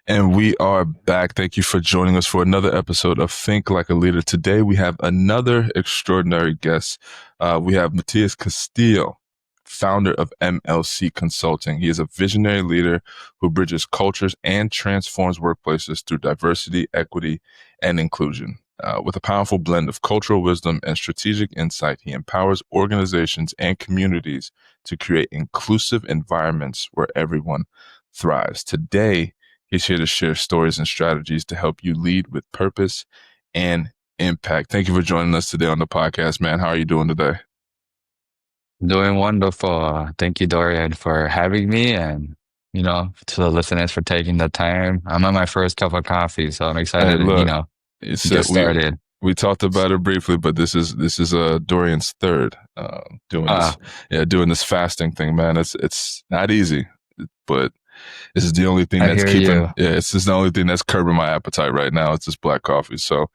And we are back. Thank you for joining us for another episode of Think Like a Leader. Today, we have another extraordinary guest. We have Mathias Castillo, founder of MLC Consulting. He is a visionary leader who bridges cultures and transforms workplaces through diversity, equity, and inclusion. With a powerful blend of cultural wisdom and strategic insight, he empowers organizations and communities to create inclusive environments where everyone thrives. Today, he's here to share stories and strategies to help you lead with purpose and impact. Thank you for joining us today on the podcast, man. How are you doing today? Doing wonderful. Thank you, Dorian, for having me and, to the listeners for taking the time. I'm on my first cup of coffee, so I'm Hey, excited to, look, you said get started. we talked about it briefly, but this is Dorian's third doing Uh, this, yeah, doing this fasting thing, man. It's not easy, but this is the only thing I that's hear keeping, you. yeah, it's just the only thing that's curbing my appetite right now. It's this black coffee. So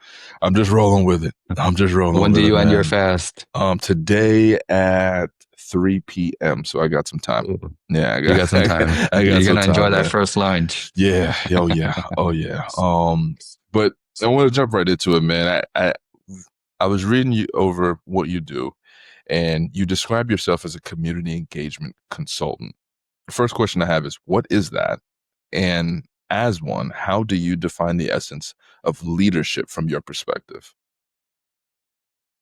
I'm just rolling with it. I'm just rolling When do with it, you end your man. fast? Today at 3 p.m. So I got some time. Ooh, Yeah, you got some time. I got You're some gonna enjoy time, that man. first lunch. Yeah. Oh yeah. Oh yeah. But I want to jump right into it, man. I was reading you over what you do, and you describe yourself as a community engagement consultant. The first question I have is, what is that? And as one, how do you define the essence of leadership from your perspective?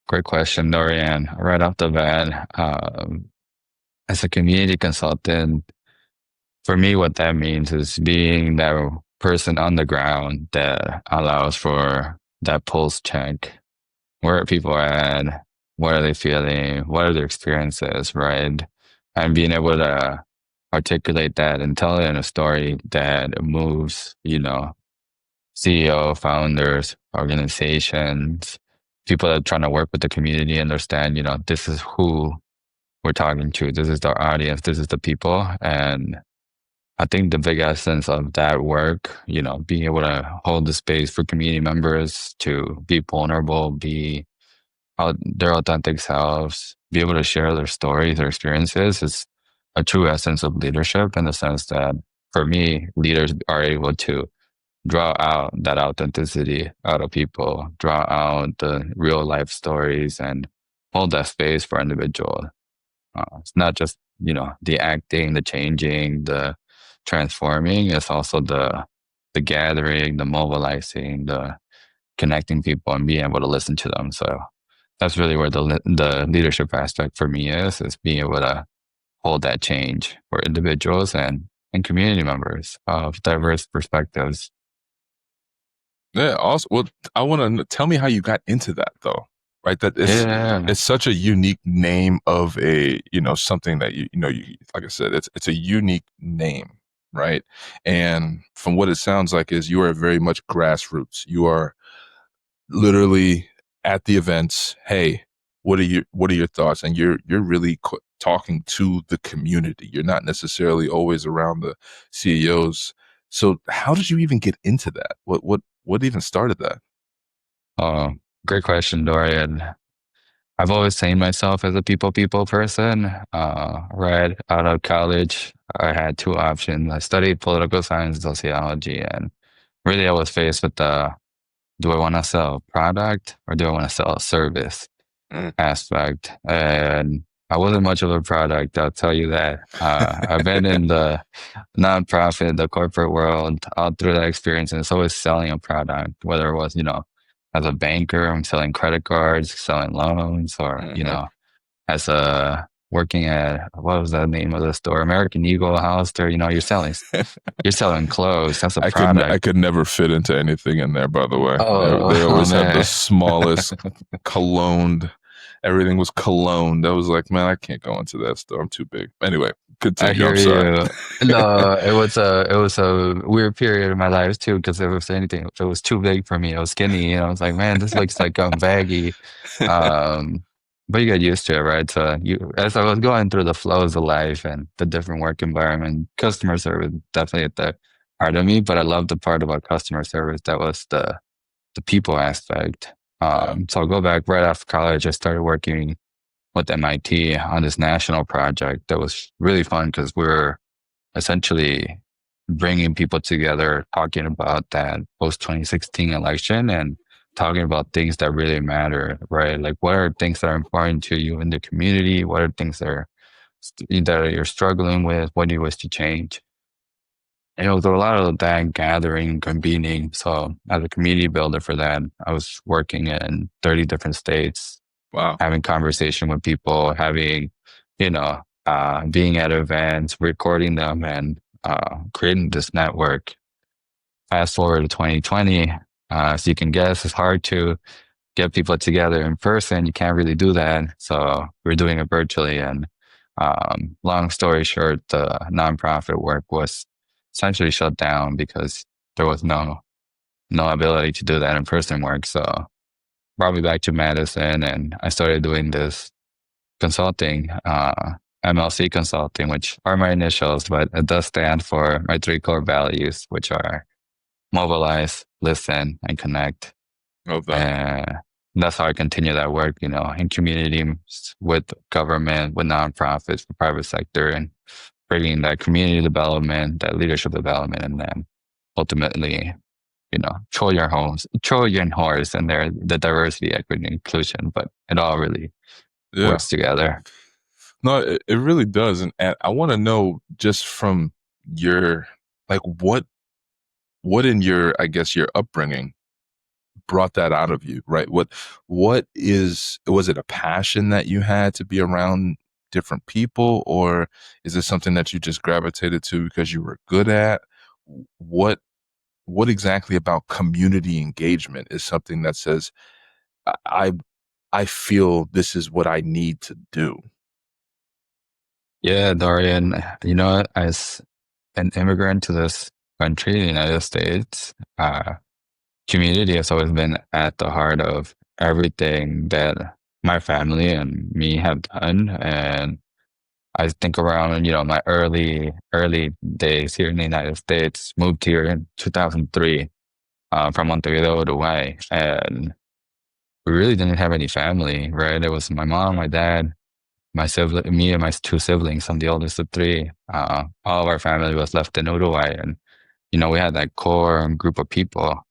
Great question, Dorian. Right off the bat, as a community consultant, for me, what that means is being that person on the ground that allows for that pulse check. Where are people at? What are they feeling? What are their experiences, right? And being able to articulate that and tell it in a story that moves, CEO, founders, organizations, people that are trying to work with the community, understand, this is who we're talking to. This is our audience. This is the people. And I think the big essence of that work, being able to hold the space for community members to be vulnerable, be out their authentic selves, be able to share their stories, their experiences is a true essence of leadership in the sense that for me, leaders are able to draw out that authenticity out of people, draw out the real life stories and hold that space for individual. It's not just, the acting, the changing, the transforming. It's also the gathering, the mobilizing, the connecting people and being able to listen to them. So that's really where the leadership aspect for me is being able to hold that change for individuals and community members of diverse perspectives. Yeah. Also, well, I want to tell me how you got into that, though. Right. That Yeah, it's such a unique name of a something that you like I said, it's a unique name, right? And from what it sounds like is you are very much grassroots. You are literally at the events. Hey, what are your thoughts? And you're really talking to the community. You're not necessarily always around the CEOs. So how did you even get into that? What even started that? uh, great question, Dorian. I've always seen myself as a people person. Right out of college, I had two options. I studied political science and sociology, and really I was faced with the do I want to sell a product or do I want to sell a service Mm. aspect? And I wasn't much of a product, I'll tell you that. I've been in the nonprofit, the corporate world, all through that experience, and it's always selling a product, whether it was, as a banker, I'm selling credit cards, selling loans, or, Mhm. as a working at what was the name of the store? American Eagle House there, you're selling clothes. That's a I product. could never fit into anything in there, by the way. They Oh, always have the man. smallest cologned. Everything was cologne. That was like, man, I can't go into that store. I'm too big. Anyway, I continue. I'm hear sorry. you. No, it was a weird period in my life too, because if it was anything, if it was too big for me, I was skinny, I was like, man, this looks like I'm baggy. Um, but you get used to it, right? So as I was going through the flows of life and the different work environment, customer service definitely at the heart of me. But I love the part about customer service that was the people aspect. Yeah. So I'll go back right after college. I started working with MIT on this national project that was really fun because we were essentially bringing people together, talking about that post 2016 election and talking about things that really matter, right? Like what are things that are important to you in the community? What are things that you're struggling with? What do you wish to change? And it was a lot of that gathering, convening. So as a community builder for that, I was working in 30 different states, Wow. having conversation with people, having, being at events, recording them and creating this network. Fast forward to 2020, as you can guess, it's hard to get people together in person. You can't really do that. So we're doing it virtually. And long story short, the nonprofit work was essentially shut down because there was no ability to do that in person work. So brought me back to Madison, and I started doing this consulting, MLC Consulting, which are my initials, but it does stand for my three core values, which are mobilize, listen, and connect. Love that. And that's how I continue that work, in communities, with government, with nonprofits, the private sector, and bringing that community development, that leadership development, and then ultimately, Trojan horse and there the diversity, equity, and inclusion, but it all really Yeah. works together. No, it really does. And I want to know just from your, like, what in your, I guess, your upbringing brought that out of you, right? Was it a passion that you had to be around different people, or is it something that you just gravitated to because you were good at? What what exactly about community engagement is something that says I I feel this is what I need to do? Yeah, Dorian, as an immigrant to this country, the United States, community has always been at the heart of everything that my family and me have done. And I think around, my early days here in the United States, moved here in 2003, from Montevideo, Uruguay. And we really didn't have any family, right? It was my mom, my dad, my sibling, me and my two siblings. I'm the oldest of three. All of our family was left in Uruguay. And, we had that core group of people.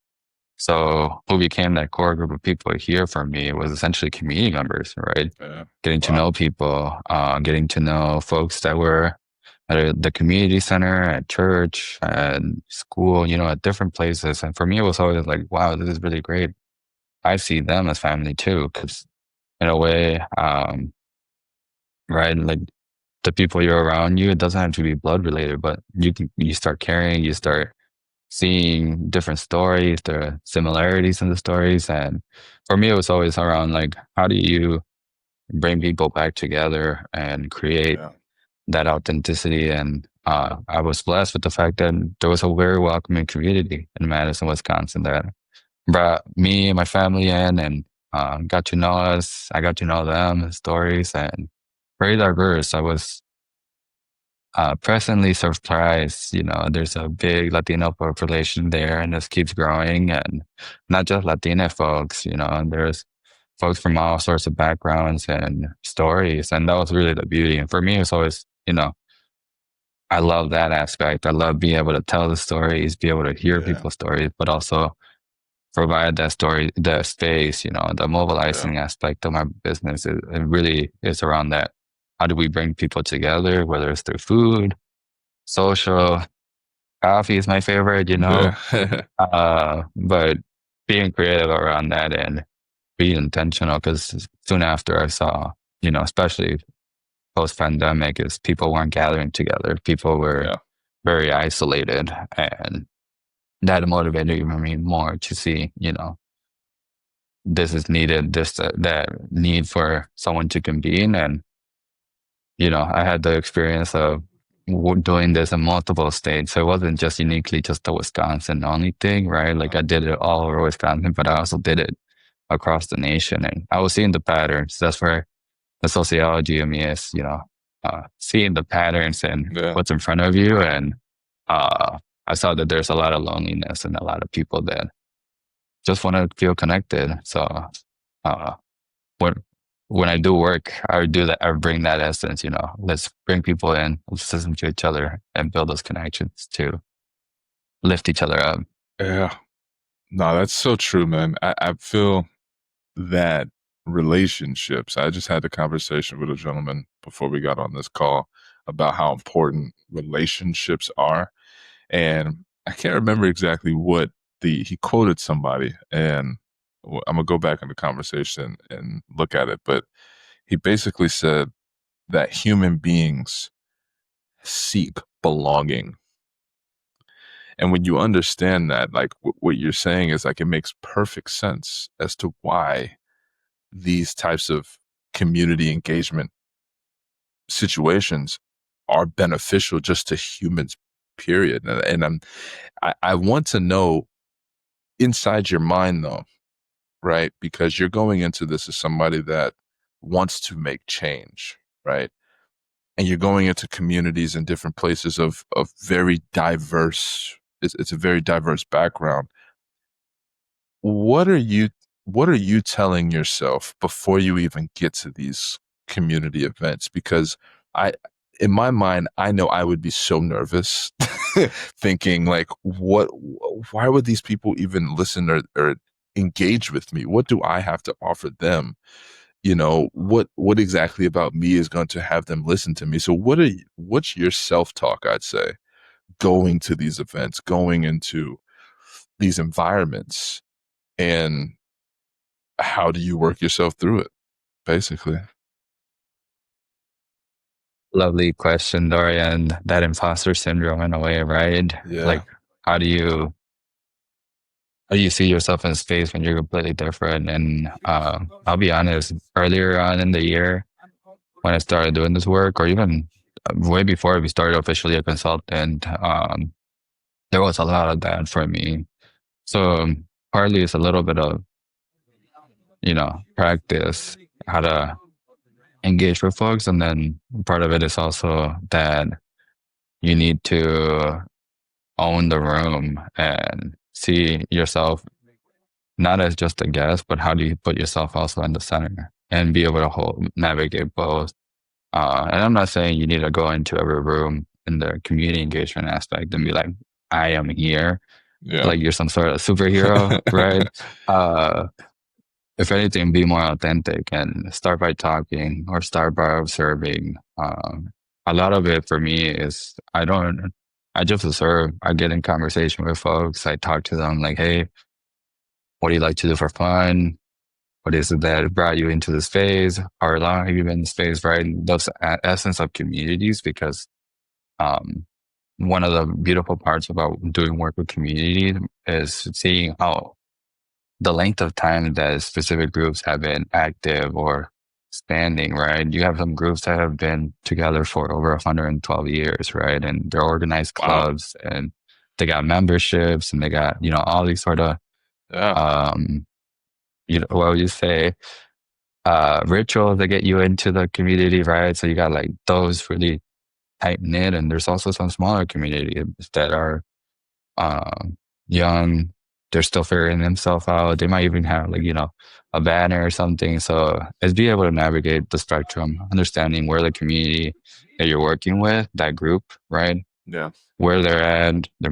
So who became that core group of people here for me was essentially community members, right? Yeah. Getting to Wow. know people, getting to know folks that were at the community center, at church, at school, at different places. And for me, it was always like, wow, this is really great. I see them as family too, because in a way, right, like the people you're around you, it doesn't have to be blood related, but you start caring, you start seeing different stories, there are similarities in the stories. And for me, it was always around like, how do you bring people back together and create Yeah. that authenticity? And I was blessed with the fact that there was a very welcoming community in Madison, Wisconsin that brought me and my family in and got to know us. I got to know them, stories, and very diverse. I was presently surprised, there's a big Latino population there and this keeps growing, and not just Latina folks, and there's folks from all sorts of backgrounds and stories. And that was really the beauty. And for me, it's always, I love that aspect. I love being able to tell the stories, be able to hear Yeah. people's stories, but also provide that story, the space, the Yeah. mobilizing aspect of my business. It really is around that. How do we bring people together, whether it's through food, social, coffee is my favorite, Yeah. but being creative around that and being intentional, because soon after I saw, especially post pandemic, is people weren't gathering together. People were Yeah. very isolated, and that motivated me more to see, this is needed, that need for someone to convene. And, I had the experience of doing this in multiple states. So it wasn't just uniquely just the Wisconsin only thing, right? Like I did it all over Wisconsin, but I also did it across the nation. And I was seeing the patterns. That's where the sociology of me is, seeing the patterns and Yeah. what's in front of you. And I saw that there's a lot of loneliness and a lot of people that just want to feel connected. So uh, when when I do work, I do that. I bring that essence. Let's bring people in, let's listen to each other, and build those connections too. lift each other up. Yeah. No, that's so true, man. I feel that relationships, I just had a conversation with a gentleman before we got on this call about how important relationships are. And I can't remember exactly what he quoted somebody, and I'm gonna go back in the conversation and look at it, but he basically said that human beings seek belonging. And when you understand that, like what you're saying is like it makes perfect sense as to why these types of community engagement situations are beneficial just to humans, period. I want to know inside your mind though, right? Because you're going into this as somebody that wants to make change, right? And you're going into communities in different places of very diverse. It's a very diverse background. What are you what are you telling yourself before you even get to these community events? Because I in my mind, I know I would be so nervous thinking like why would these people even listen or engage with me? What do I have to offer them? What exactly about me is going to have them listen to me? So what's your self-talk, I'd say, going to these events, going into these environments, and how do you work yourself through it, basically? Lovely question, Dorian. That imposter syndrome in a way, right? Yeah. Like, how do you how do you see yourself in space when you're completely different? And I'll be honest, earlier on in the year when I started doing this work, or even way before we started officially a consultant, there was a lot of that for me. So partly it's a little bit of, practice, how to engage with folks. And then part of it is also that you need to own the room and see yourself not as just a guest, but how do you put yourself also in the center and be able to navigate both. And I'm not saying you need to go into every room in the community engagement aspect and be like, I am here, Yeah. like you're some sort of superhero, right? Uh, if anything, be more authentic and start by talking or start by observing. A lot of it for me is I just observe. I get in conversation with folks. I talk to them like, hey, what do you like to do for fun? What is it that brought you into this phase? How long have you been in this phase, right? Those essence of communities, because um, one of the beautiful parts about doing work with community is seeing how the length of time that specific groups have been active or standing, right? You have some groups that have been together for over 112 years, right? And they're organized Wow. clubs and they got memberships and they got, all these sort of, Yeah. um, what would you say, rituals that get you into the community, right? So you got like those really tight knit, and there's also some smaller communities that are um, young. They're still figuring themselves out. They might even have like, a banner or something. So it's being able to navigate the spectrum, understanding where the community that you're working with, that group, right? Yeah. Where they're at. They're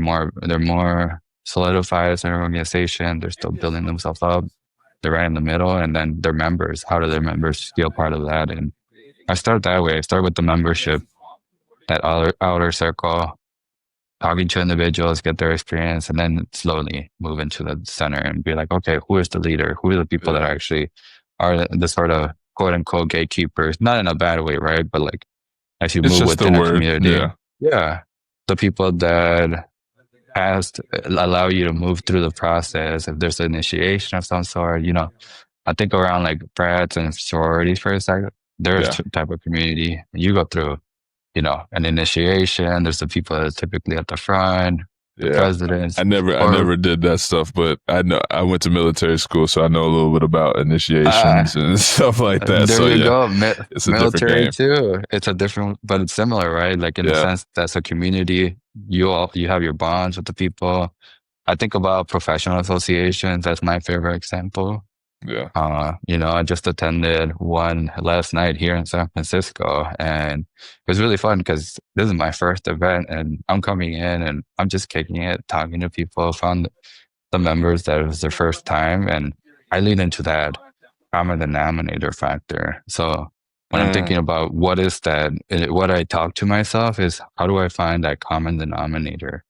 more solidified as an organization. They're still building themselves up. They're right in the middle. And then their members, how do their members feel part of that? And I start that way. I start with the membership, that outer circle, talking to individuals, get their experience, and then slowly move into the center and be like, okay, who is the leader? Who are the people that Yeah. actually are the sort of quote unquote gatekeepers? Not in a bad way, right? But like as you It's move just the within a word. community, Yeah. yeah, the people that allow you to move through the process. If there's an initiation of some sort, I think around like frats and sororities for a second, there's Yeah. two type of community. You go through an initiation. There's the people that are typically at the front, the Yeah. I presidents, never I or never did that stuff, but I know I went to military school, so I know a little bit about uh, initiations and stuff like that. there So you yeah, go. it's a different Military game. too. It's a different, but it's similar, right? Like in the Yeah. sense that's a community. You have your bonds with the people. I think about professional associations. That's my favorite example. Yeah. I just attended one last night here in San Francisco, and it was really fun because this is my first event, and I'm coming in and I'm just kicking it, talking to people, found the members that it was their first time, and I lean into that common denominator factor. So when I'm Mm, thinking about what is that, what I talk to myself is how do I find that common denominator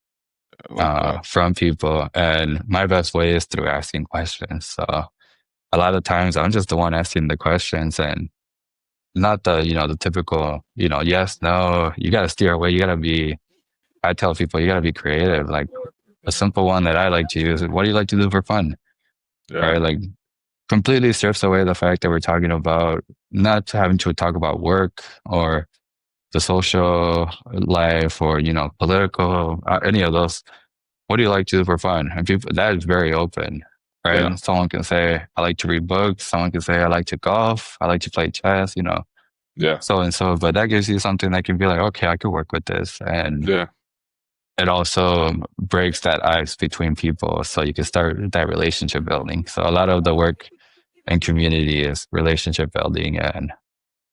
I like that. from people, and my best way is through asking questions. So a lot of times I'm just the one asking the questions and not the typical, yes, no, you got to steer away. You got to be, I tell people, you got to be creative. Like a simple one that I like to use is, what do you like to do for fun? Yeah. Right? Like completely strips away the fact that we're talking about not having to talk about work or the social life or, political, any of those. What do you like to do for fun? And people, that is very open, Yeah. right? Someone can say, I like to read books. Someone can say, I like to golf. I like to play chess, Yeah. so and so. But that gives you something that can be like, okay, I could work with this. And Yeah. it also breaks that ice between people. So you can start that relationship building. So a lot of the work in community is relationship building. And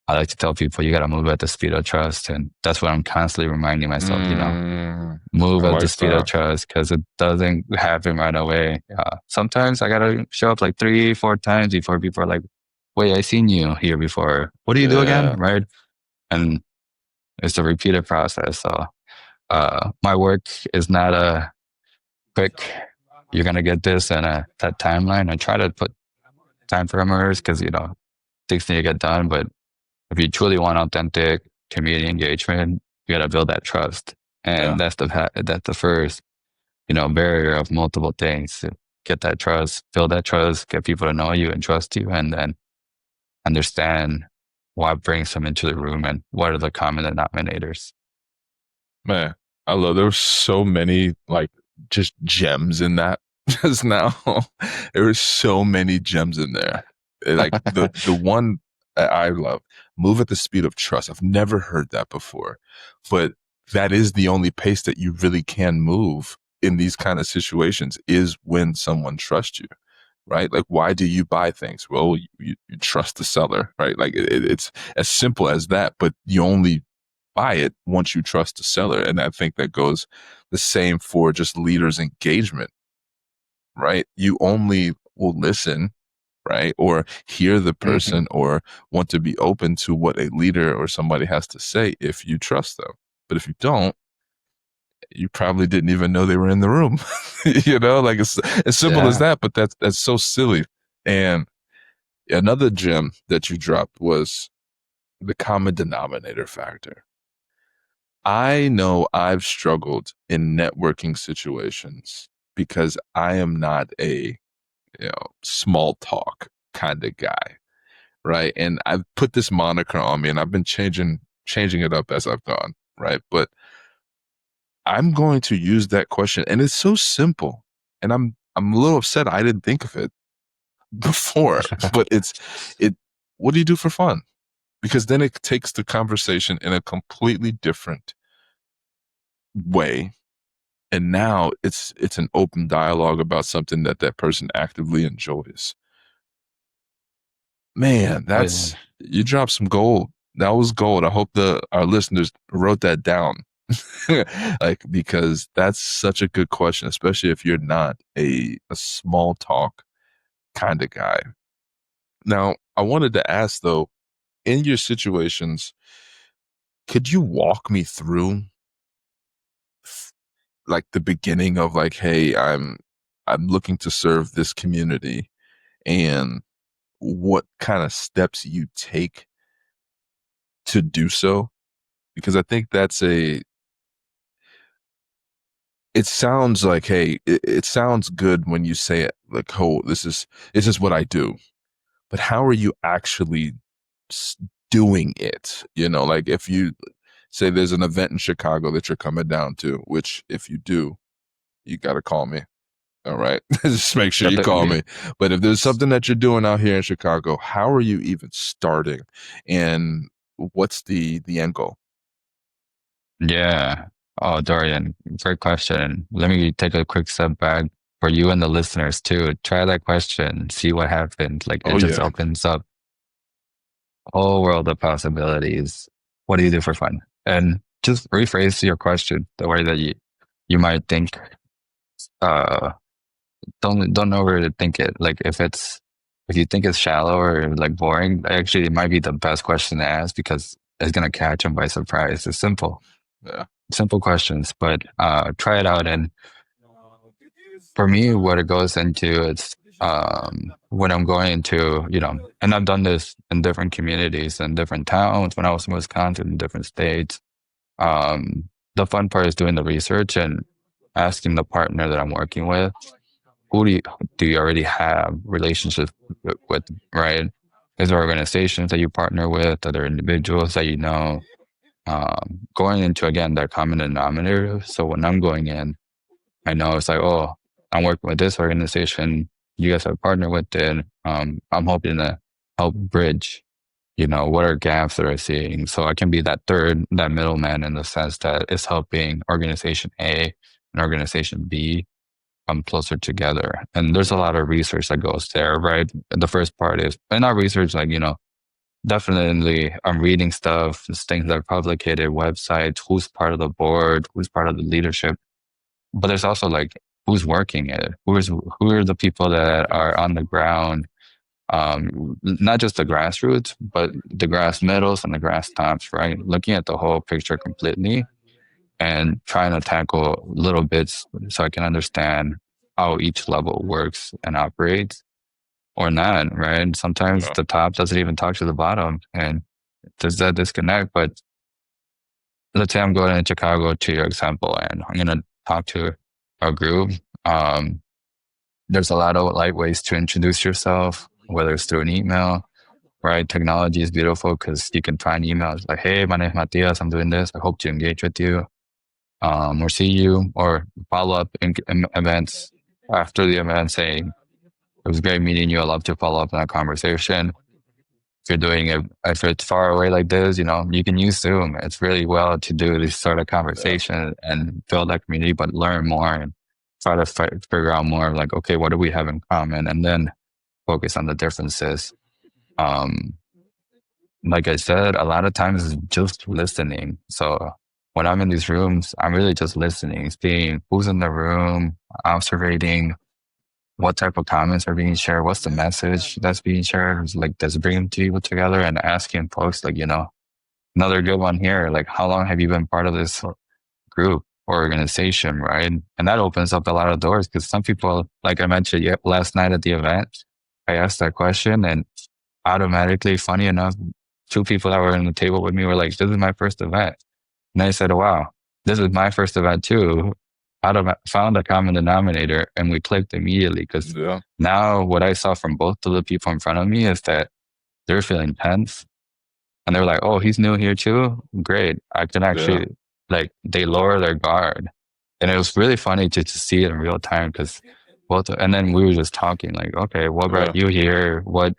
I like to tell people, you got to move at the speed of trust. And that's what I'm constantly reminding myself, Mm, move I at the like speed of that. trust because it doesn't happen right away. Sometimes I gotta show up like 3, 4 times before people are like, "Wait, I seen you here before. What do you do again?" Yeah. Right? And it's a repeated process. So my work is not a quick. You're gonna get this and that timeline. I try to put time parameters because things need to get done. But if you truly want authentic community engagement, you gotta build that trust, and Yeah. that's the first barrier of multiple things. To get that trust, build that trust, get people to know you and trust you, and then understand what brings them into the room and what are the common denominators. Man, I love there were so many like just gems in that just now. There were so many gems in there. Like the one that I love, move at the speed of trust. I've never heard that before. But that is the only pace that you really can move in these kind of situations is when someone trusts you, right? Like, why do you buy things? Well, you trust the seller, right? Like, it's as simple as that, but you only buy it once you trust the seller. And I think that goes the same for just leaders' engagement, right? You only will listen, right? Or hear the Hmm. person or want to be open to what a leader or somebody has to say if you trust them. But if you don't, you probably didn't even know they were in the room. Like it's as simple as Yeah. that, but that's so silly. And another gem that you dropped was the common denominator factor. I know I've struggled in networking situations because I am not a, small talk kind of guy, right? And I've put this moniker on me and I've been changing it up as I've gone, right? But I'm going to use that question and it's so simple. And I'm a little upset I didn't think of it before, but it what do you do for fun? Because then it takes the conversation in a completely different way, and now it's an open dialogue about something that that person actively enjoys. Man, Oh, yeah. that's you dropped some gold. That was gold. I hope the our listeners wrote that down. Like, because that's such a good question, especially if you're not a small talk kind of guy. Now, I wanted to ask though, in your situations, could you walk me through like the beginning of like, hey, I'm looking to serve this community and what kind of steps you take to do so? Because I think that's a it sounds like, hey, it sounds good when you say it like, oh, this is what I do. But how are you actually s- doing it? Like if you say there's an event in Chicago that you're coming down to, which if you do, you got to call me. All right. Just make sure you call Definitely. me. But if there's something that you're doing out here in Chicago, how are you even starting? And what's the end goal? Yeah. Oh, Dorian, great question. Let me take a quick step back. for you and the listeners too. Try that question, see what happens. Like it Oh just yeah. opens up a whole world of possibilities. What do you do for fun? And just rephrase your question the way that you might think. Uh, don't overthink it. Like if you think it's shallow or like boring, actually it might be the best question to ask because it's gonna catch them by surprise. It's Yeah. simple questions, but try it out. And for me, what it goes into, it's when I'm going into, and I've done this in different communities and different towns when I was in Wisconsin, in different states. The fun part is doing the research and asking the partner that I'm working with, who do you already have relationships with, right? Is there organizations that you partner with, other individuals that you know? Going into again that common denominator. So when I'm going in, I know it's like, oh, I'm working with this organization. You guys have partnered with it. I'm hoping to help bridge, what are gaps that I'm seeing. So I can be that middleman in the sense that it's helping organization A and organization B come closer together. And there's a lot of research that goes there, right? The first part is, and not research, like, definitely I'm reading stuff, things that are publicated, websites, who's part of the board, who's part of the leadership. But there's also like who's working it, who are the people that are on the ground, not just the grassroots, but the grass middles and the grass tops, right? Looking at the whole picture completely and trying to tackle little bits so I can understand how each level works and operates or not, right? Sometimes Yeah. the top doesn't even talk to the bottom and there's that disconnect. But let's say I'm going in Chicago to your example and I'm going to talk to a group. Um, there's a lot of light ways to introduce yourself, whether it's through an email, right? Technology is beautiful because you can find emails like, hey, my name is Matthias. I'm doing this. I hope to engage with you, or see you, or follow up in events after the event saying, it was great meeting you. I'd love to follow up on that conversation. If you're doing it, if it's far away like this, you can use Zoom. It's really well to do this sort of Yeah. conversation and build that community, but learn more and try to figure out more of like, okay, what do we have in common? And then focus on the differences. Um, like I said, a lot of times it's just listening. So when I'm in these rooms, I'm really just listening, seeing who's in the room, observing what type of comments are being shared, what's the message that's being shared, it's like that's bringing people together and asking folks like, another good one here, like how long have you been part of this group or organization, right? And that opens up a lot of doors because some people, like I mentioned last night at the event, I asked that question and automatically, funny enough, two people that were in the table with me were like, this is my first event. And I said, wow, this is my first event too. Found a common denominator and we clicked immediately because Yeah. now what I saw from both of the people in front of me is that they're feeling tense and they were like, oh, he's new here too? Great. I can Yeah. actually, like, they lower their guard. And it was really funny to see it in real time because and then we were just talking like, okay, what Yeah. brought you here? What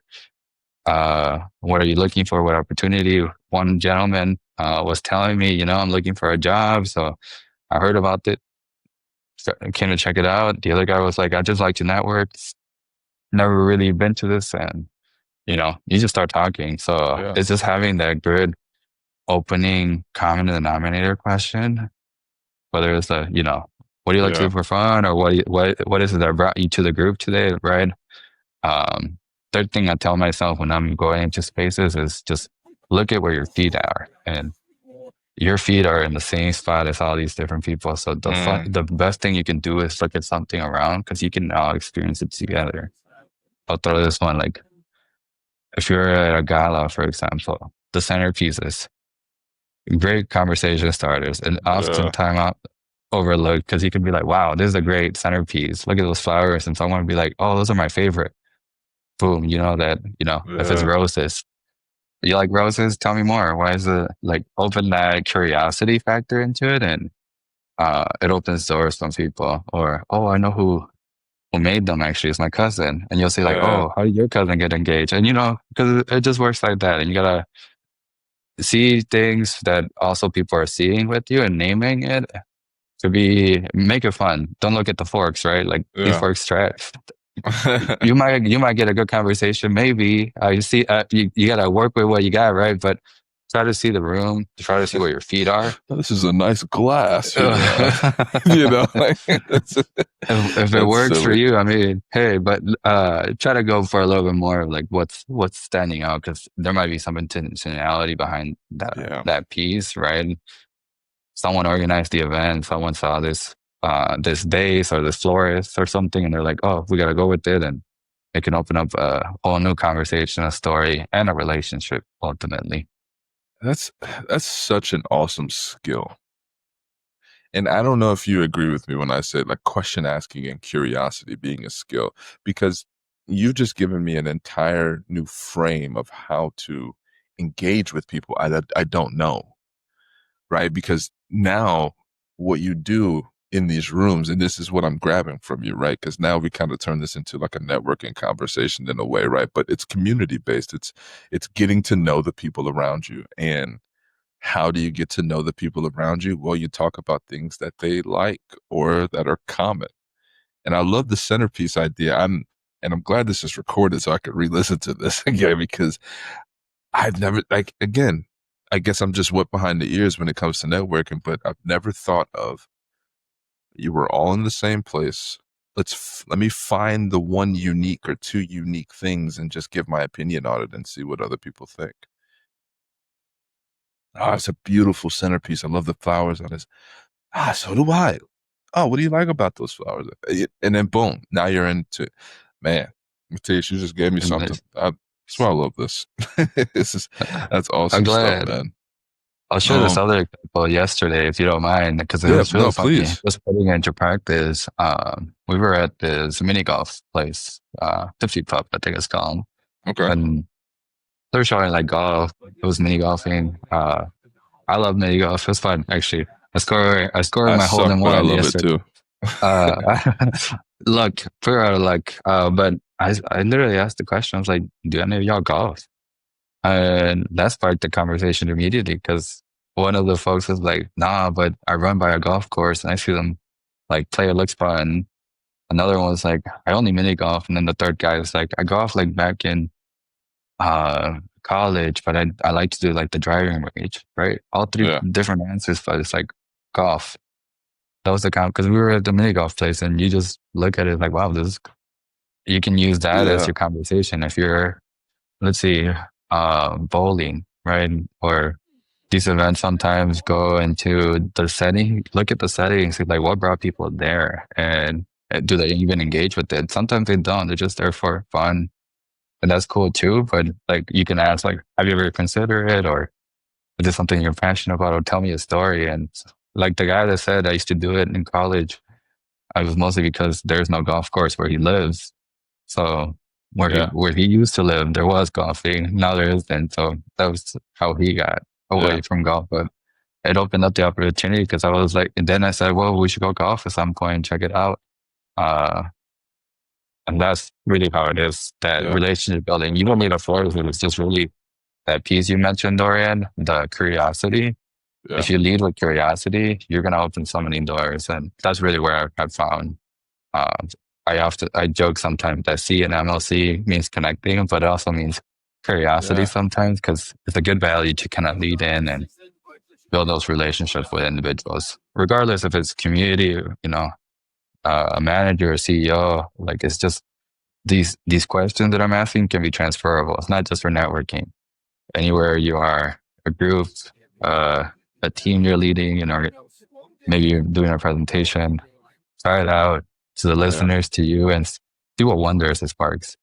are you looking for? What opportunity? One gentleman was telling me, I'm looking for a job. So I heard about it, came to check it out. The other guy was like, I just like to network. Never really been to this. And, you just start talking. So Yeah. it's just having that good opening common denominator question, whether it's what do you like to Yeah. do for fun or what is it that brought you to the group today, right? Um, Third thing I tell myself when I'm going into spaces is just look at where your feet are, and your feet are in the same spot as all these different people. So Mm. the best thing you can do is look at something around because you can all experience it together. I'll throw this one like if you're at a gala, for example, the centerpieces, great conversation starters, and Yeah. oftentimes overlooked because you can be like, "Wow, this is a great centerpiece. Look at those flowers," and someone would be like, "Oh, those are my favorite." Boom, if it's Yeah. roses, you like roses? Tell me more. Why is it like open that curiosity factor into it? And it opens doors for people. Or, oh, I know who made them actually. It's my cousin. And you'll say like, Yeah. oh, how did your cousin get engaged? And because it just works like that. And you gotta see things that also people are seeing with you and naming it. to be make it fun. Don't look at the forks, right? Like these Yeah. forks trash. You might get a good conversation, maybe. You see, you gotta work with what you got, right? But try to see the room, try to see where your feet are. This is a nice glass here. if, Like if it that's works for silly. you, I mean, hey, but try to go for a little bit more of like what's standing out because there might be some intentionality behind Yeah. that piece, right? Someone organized the event, someone saw this vase or this florist or something, and they're like, "Oh, we gotta go with it," and it can open up a whole new conversation, a story, and a relationship ultimately. That's that's such an awesome skill. And I don't know if you agree with me when I say like question asking and curiosity being a skill, because you've just given me an entire new frame of how to engage with people I don't know, right? Because now what you do in these rooms, and this is what I'm grabbing from you, right? Because now we kind of turn this into like a networking conversation in a way, right? But it's community based. It's getting to know the people around you. And how do you get to know the people around you? Well, you talk about things that they like or that are common. And I love the centerpiece idea. I'm glad this is recorded so I could re-listen to this again because I've never like again, I guess I'm just wet behind the ears when it comes to networking, but I've never thought of you were all in the same place. Let me find the one unique or two unique things and just give my opinion on it and see what other people think. Ah, it's a beautiful centerpiece. I love the flowers on it. Ah, so do I. Oh, what do you like about those flowers? And then boom, now you're into, man, Mathias, you just gave me And something. That's why I love this. This is that's I'm awesome stuff, glad. man. I'll share this Um, other example yesterday, if you don't mind, because it yeah, was really no, funny. please. Just putting it into practice. We were at this mini golf place, 50 Pup, I think it's called, Okay. and they're showing like golf. It was mini golfing. I love mini golf. It was fun, actually. I scored I my hole suck, in but I one love it yesterday. too. Uh, luck, pure luck. But I literally asked the question. I was like, "Do any of y'all golf?" And that sparked the conversation immediately because one of the folks was like, "Nah, but I run by a golf course and I see them like play. It looks fun." Another one was like, "I only mini golf," and then the third guy was like, "I golf like back in college, but I like to do like the driving range." Right? All three Yeah, different answers, but it's like golf. That was the count because we were at the mini golf place, and you just look at it like, "Wow, this." You can use that as yeah, your conversation if you're, let's see, bowling, right? Or these events sometimes go into the setting, look at the settings, see like what brought people there and do they even engage with it? Sometimes they don't. They're just there for fun. And that's cool too. But like you can ask like, have you ever considered it? Or is this something you're passionate about? Or tell me a story. And like the guy that said I used to do it in college, I was mostly because there's no golf course where he lives. So yeah, where he used to live, there was golfing. Now there isn't. So that was how he got yeah, away from golf. But it opened up the opportunity because I was like, and then I said, well, we should go golf at some point, check it out. Uh, and that's really how it is. That yeah, relationship building. You don't need a force. It's just really that piece you mentioned, Dorian, the curiosity. yeah, If you lead with curiosity, you're going to open so many doors. And that's really where I've found uh, I joke sometimes that C in MLC means connecting, but it also means curiosity yeah, sometimes because it's a good value to kind of lead in and build those relationships with individuals, regardless if it's community, a manager, a CEO. Like it's just these questions that I'm asking can be transferable. It's not just for networking. Anywhere you are, a group, uh, a team you're leading, maybe you're doing a presentation, try it out to the yeah. listeners, to you, and see what wonders it sparks.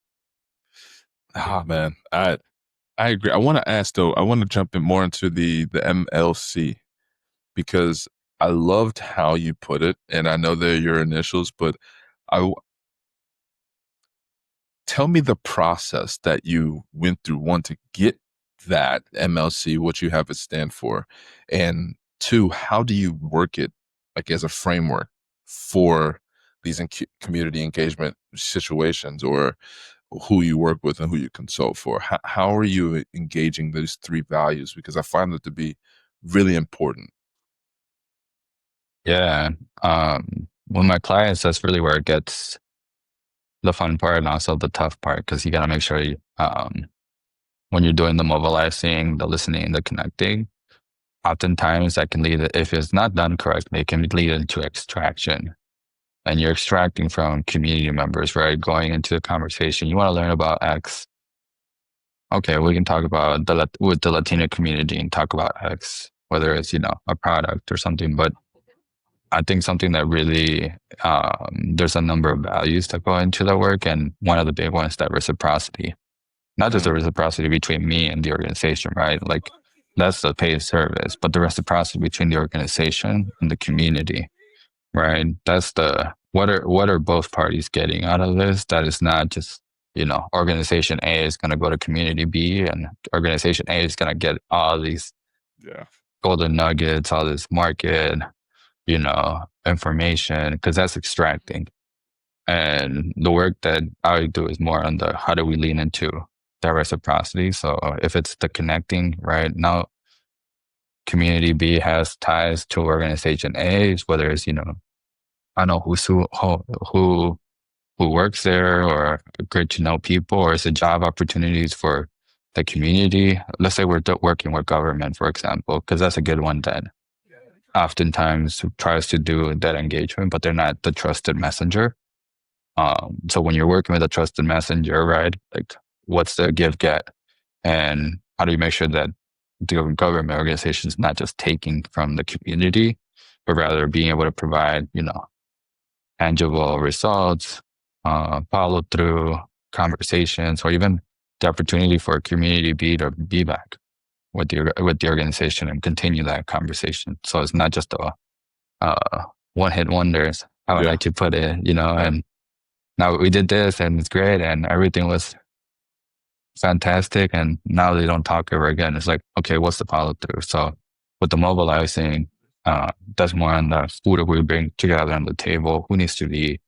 Ah, man, I agree. I want to ask though. I want to jump in more into the MLC because I loved how you put it, and I know they're your initials, but I tell me the process that you went through, one, to get that MLC, what you have it stand for, and two, how do you work it like as a framework for these community engagement situations or who you work with and who you consult for? How are you engaging those three values? Because I find it to be really important. Yeah. With my clients, that's really where it gets the fun part and also the tough part because you got to make sure when you're doing the mobilizing, the listening, the connecting, oftentimes that can lead, if it's not done correctly, it can lead into extraction. And you're extracting from community members, right? Going into the conversation. You want to learn about X. Okay, we can talk about with the Latino community and talk about X, whether it's, a product or something. But I think something that really, there's a number of values that go into the work. And one of the big ones is that reciprocity, not just the reciprocity between me and the organization, right? Like that's the paid service, but the reciprocity between the organization and the community, right? That's the, what are both parties getting out of this? That is not just, organization A is going to go to community B and organization A is going to get all these Yeah. golden nuggets, all this market, information, because that's extracting. And the work that I do is more on the how do we lean into that reciprocity. So if it's the connecting, right now, community B has ties to organization A, whether it's, I know who works there or great to know people, or is it job opportunities for the community? Let's say we're working with government, for example, because that's a good one that oftentimes tries to do that engagement, but they're not the trusted messenger. So when you're working with a trusted messenger, right, like what's the give get? And how do you make sure that the government organization is not just taking from the community, but rather being able to provide, tangible results, follow through conversations, or even the opportunity for a community B to be back with the organization and continue that conversation. So it's not just a one hit wonders, how I Yeah. like to put it, and now we did this and it's great and everything was fantastic. And now they don't talk ever again. It's like, okay, what's the follow through? So with the mobilizing, that's more on the who do we bring together on the table? Who needs to be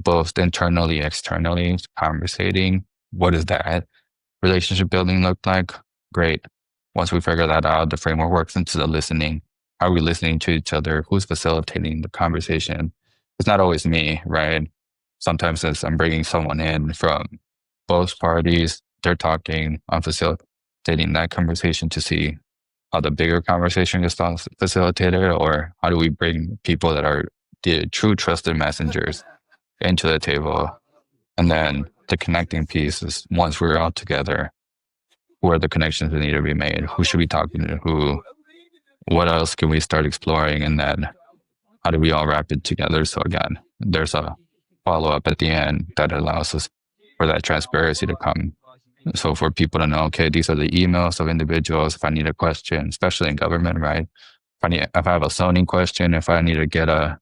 both internally, externally conversating? What does that relationship building look like? Great. Once we figure that out, the framework works into the listening. How are we listening to each other? Who's facilitating the conversation? It's not always me, right? Sometimes it's I'm bringing someone in from both parties. They're talking. I'm facilitating that conversation to see how the bigger conversation is facilitated, or how do we bring people that are the true trusted messengers into the table. And then the connecting piece is once we're all together, who are the connections that need to be made? Who should we talk to? Who? What else can we start exploring? And then how do we all wrap it together? So again, there's a follow up at the end that allows us for that transparency to come. So for people to know, okay, these are the emails of individuals. If I need a question, especially in government, right? If I have a zoning question, if I need to get a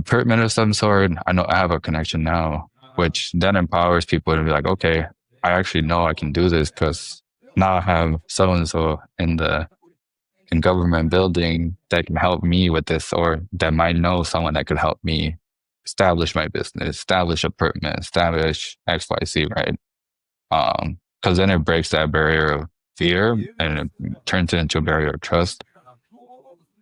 permit of some sort, I know I have a connection now, which then empowers people to be like, okay, I actually know I can do this because now I have so and so in government building that can help me with this, or that might know someone that could help me establish my business, establish a permit, establish XYZ, right? Because then it breaks that barrier of fear and it turns it into a barrier of trust.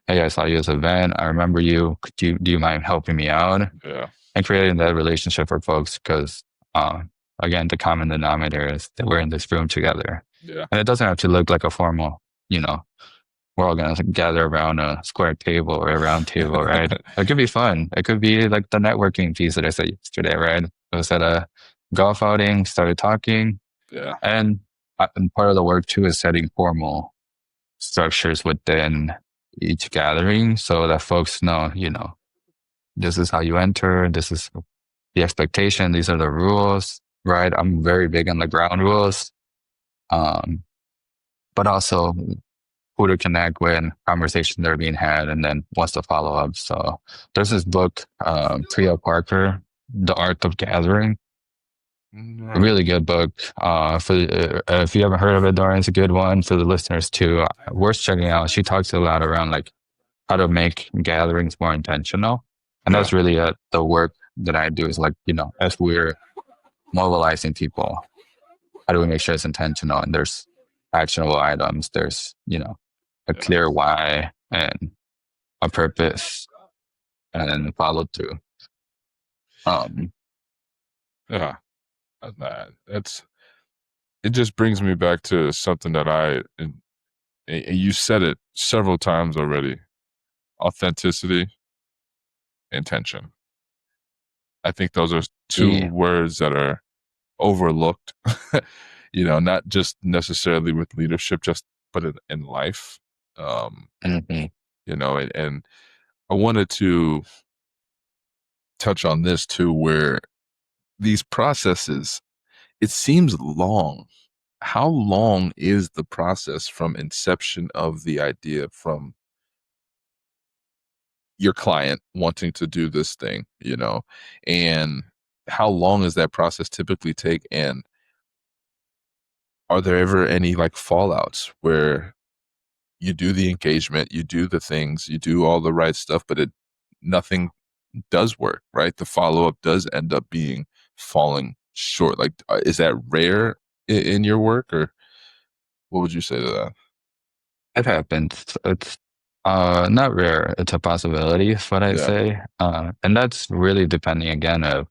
Hey, I saw you as a event. I remember you. Do you mind helping me out? Yeah. And creating that relationship for folks because, again, the common denominator is that we're in this room together. Yeah. And it doesn't have to look like a formal, we're all going to gather around a square table or a round table, right? It could be fun. It could be like the networking piece that I said yesterday, right? I was at a golf outing, started talking. Yeah. And part of the work too is setting formal structures within each gathering so that folks know, this is how you enter, this is the expectation, these are the rules, right? I'm very big on the ground rules, but also who to connect with, conversations that are being had, and then what's the follow up. So there's this book, Priya Parker, The Art of Gathering. A really good book. If you haven't heard of it, Dorian, it's a good one for the listeners too. Worth checking out. She talks a lot around like how to make gatherings more intentional, and Yeah. that's really the work that I do. Is like as we're mobilizing people, how do we make sure it's intentional and there's actionable items? There's a clear why, and a purpose and follow through. Um, Yeah, that's it. Just brings me back to something that and you said it several times already: authenticity, intention. I think those are two yeah. words that are overlooked. Not just necessarily with leadership, just but in life. Um, Mhm. and I wanted to touch on this too, where these processes, it seems long. How long is the process from inception of the idea, from your client wanting to do this thing, and how long does that process typically take? And are there ever any like fallouts where you do the engagement, you do the things, you do all the right stuff, but nothing does work, right? The follow up does end up being falling short. Like, is that rare in your work, or what would you say to that? It happens. It's not rare. It's a possibility, is what I Yeah. say. And that's really depending again of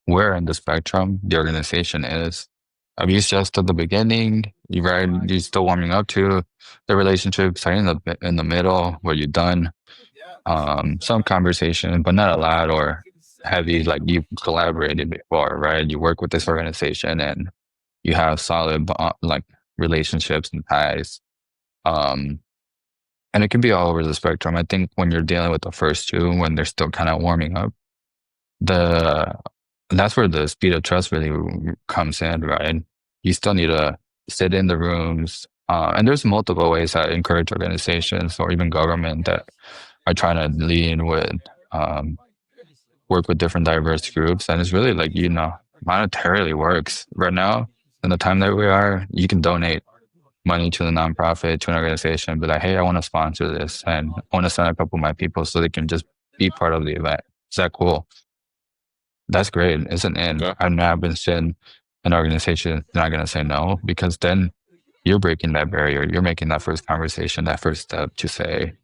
where in the spectrum the organization is. If it's just at the beginning, you're still warming up to the relationship, starting in the middle where you're done. Some conversation, but not a lot or heavy, like you've collaborated before, right? You work with this organization and you have solid like relationships and ties. Um, and it can be all over the spectrum. I think when you're dealing with the first two, when they're still kind of warming up, the that's where the speed of trust really comes in, right? You still need to sit in the rooms. And there's multiple ways that encourage organizations or even government that are trying to lead with um, work with different diverse groups. And it's really like, monetarily works. Right now, in the time that we are, you can donate money to the nonprofit, to an organization, be like, hey, I want to sponsor this and I want to send a couple of my people so they can just be part of the event. Is that cool? That's great. Isn't it? Yeah. I've never been seen an organization not going to say no because then you're breaking that barrier. You're making that first conversation, that first step to say,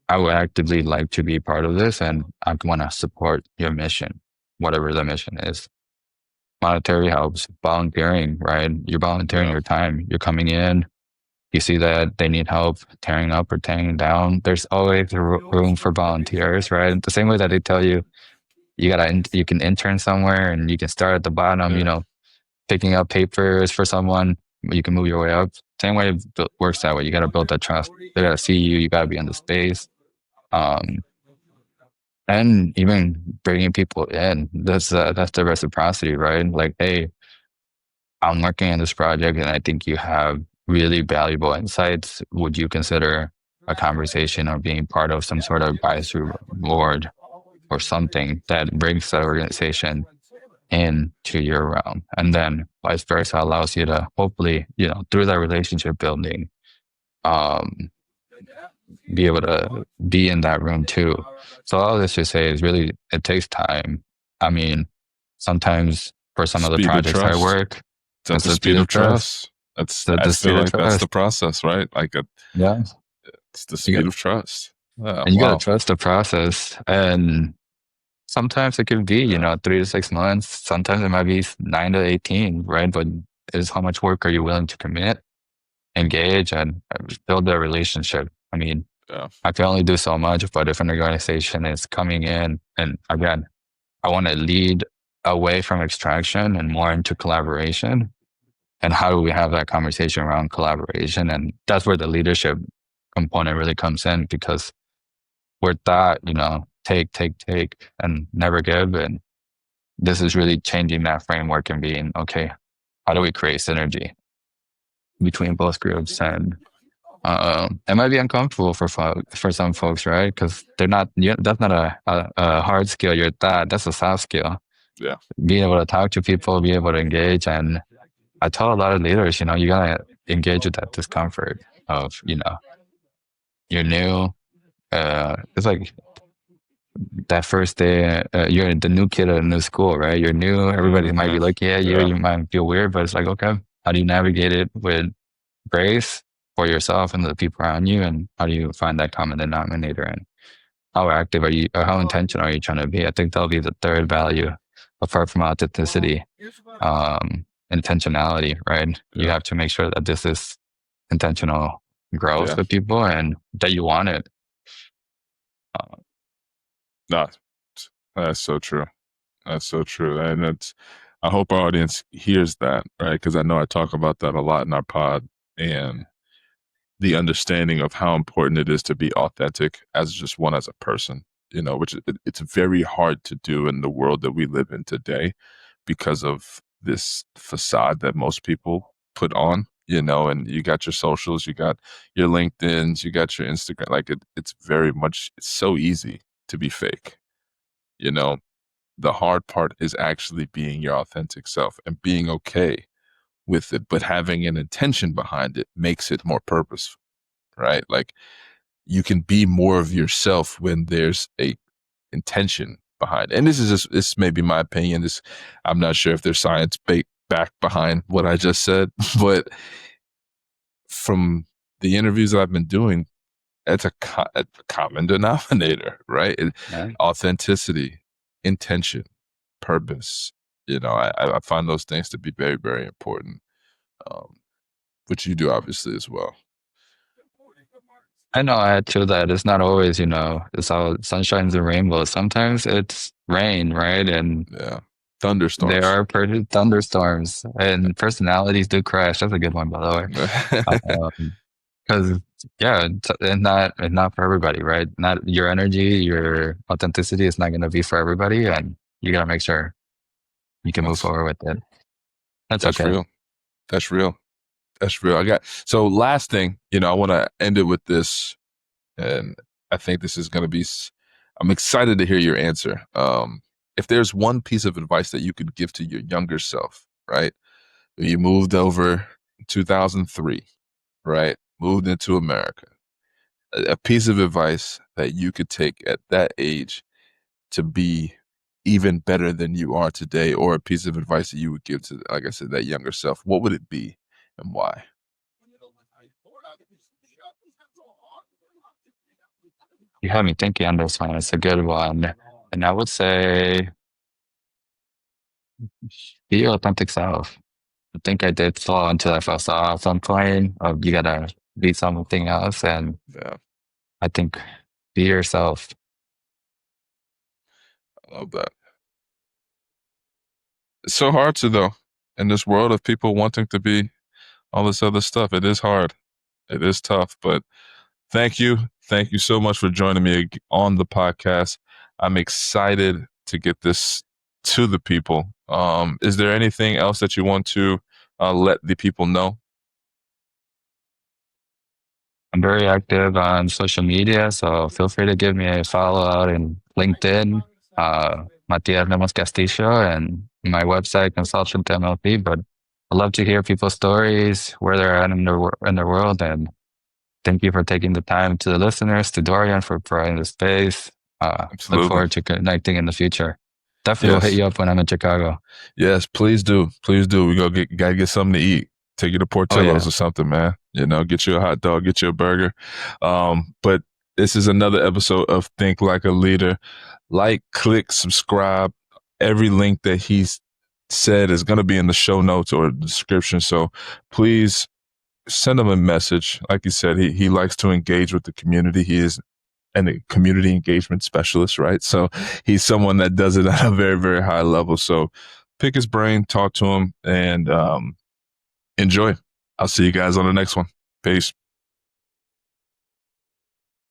I would actively like to be part of this and I want to support your mission, whatever the mission is. Monetary helps, volunteering, right? You're volunteering Yeah. your time. You're coming in, you see that they need help tearing up or tearing down. There's always room for volunteers, right? The same way that they tell you you can intern somewhere and you can start at the bottom, Yeah. picking up papers for someone, you can move your way up. Same way it works that way. You got to build that trust. They got to see you. You got to be in the space. Um, and even bringing people in. That's the reciprocity, right? Like, hey, I'm working on this project, and I think you have really valuable insights. Would you consider a conversation or being part of some sort of advisory board or something that brings that organization into your realm? And then vice versa allows you to hopefully, through that relationship building, um, be able to be in that room too. So all this to say is really it takes time. I mean, sometimes for some of the Speed of projects I trust. work, Is that it's the the speed speed of of trust. trust? That's The I speed feel of like that's the trust. process, right? Like Yeah. it's the You speed got of trust. Yeah. and you gotta Wow. trust the process. And sometimes it could be, Yeah. 3 to 6 months. Sometimes it might be 9 to 18, right? But is how much work are you willing to commit, engage, and build a relationship? I mean, Yeah. I can only do so much, but if an organization is coming in, and again, I want to lead away from extraction and more into collaboration. And how do we have that conversation around collaboration? And that's where the leadership component really comes in because we're taught, take, and never give. And this is really changing that framework and being, okay, how do we create synergy between both groups? And it might be uncomfortable for some folks, right? Because they're not. That's not a hard skill. You're that's a soft skill. Yeah. Being able to talk to people, being able to engage, and I tell a lot of leaders, you gotta engage with that discomfort of, you're new. It's like that first day, you're the new kid at a new school, right? You're new. Everybody might Hmm. be looking at you. Yeah. You might feel weird, but it's like, okay, how do you navigate it with grace for yourself and the people around you? And how do you find that common denominator? And how active are you, or how intentional are you trying to be? I think that'll be the third value, apart from authenticity, intentionality, right? You Yeah. have to make sure that this is intentional growth Yeah. with people and that you want it. No, that's so true. That's so true. And I hope our audience hears that, right? Because I know I talk about that a lot in our pod, and the understanding of how important it is to be authentic as just one as a person, which it's very hard to do in the world that we live in today because of this facade that most people put on, and you got your socials, you got your LinkedIn's, you got your Instagram. Like it's very much, it's so easy to be fake, you know. The hard part is actually being your authentic self and being okay with it, but having an intention behind it makes it more purposeful, right? Like you can be more of yourself when there's a intention behind it. And this may be my opinion. I'm not sure if there's science back behind what I just said, but from the interviews I've been doing, it's a common denominator, right? Yeah. Authenticity, intention, purpose. I find those things to be very, very important, which you do obviously as well. I know I add to that. It's not always, it's all sunshines and rainbows. Sometimes it's rain, right? And Yeah, there thunderstorms. are thunderstorms and personalities do crash. That's a good one, by the way. Because yeah, it's not for everybody, right? Not your energy, your authenticity is not going to be for everybody, and you got to make sure you can move that's forward with it. That's that's okay. real. That's real. That's real. So last thing, I want to end it with this, and I think this is going to be. I'm excited to hear your answer. If there's one piece of advice that you could give to your younger self, right? You moved over in 2003, right? Moved into America. A piece of advice that you could take at that age to be even better than you are today, or a piece of advice that you would give to, like I said, that younger self, what would it be and why? You have me thinking on this one. It's a good one, and I would say be your authentic self. I think I did fall into that facade at some point of you gotta be something else, and Yeah, I think be yourself. I love that. It's so hard to, though, in this world of people wanting to be all this other stuff. It is hard. It is tough, but thank you. Thank you so much for joining me on the podcast. I'm excited to get this to the people. Is there anything else that you want to let the people know? I'm very active on social media, so feel free to give me a follow out in LinkedIn, Mathias Lemos Castillo, and my website, Consultant MLP. But I'd love to hear people's stories, where they're at in their world, and thank you for taking the time to the listeners, to Dorian for providing the space. Look Absolutely. forward to connecting in the future. Definitely will hit Yes. you up when I'm in Chicago. Yes, please do. Please do. We gotta get something to eat. Take you to Oh Portillo's yeah. or something, man. Get you a hot dog, get you a burger. But this is another episode of Think Like a Leader. Like, click, subscribe. Every link that he's said is going to be in the show notes or the description. So please send him a message. Like you said, he likes to engage with the community. He is a community engagement specialist, right? So he's someone that does it at a very, very high level. So pick his brain, talk to him, and enjoy. I'll see you guys on the next one. Peace.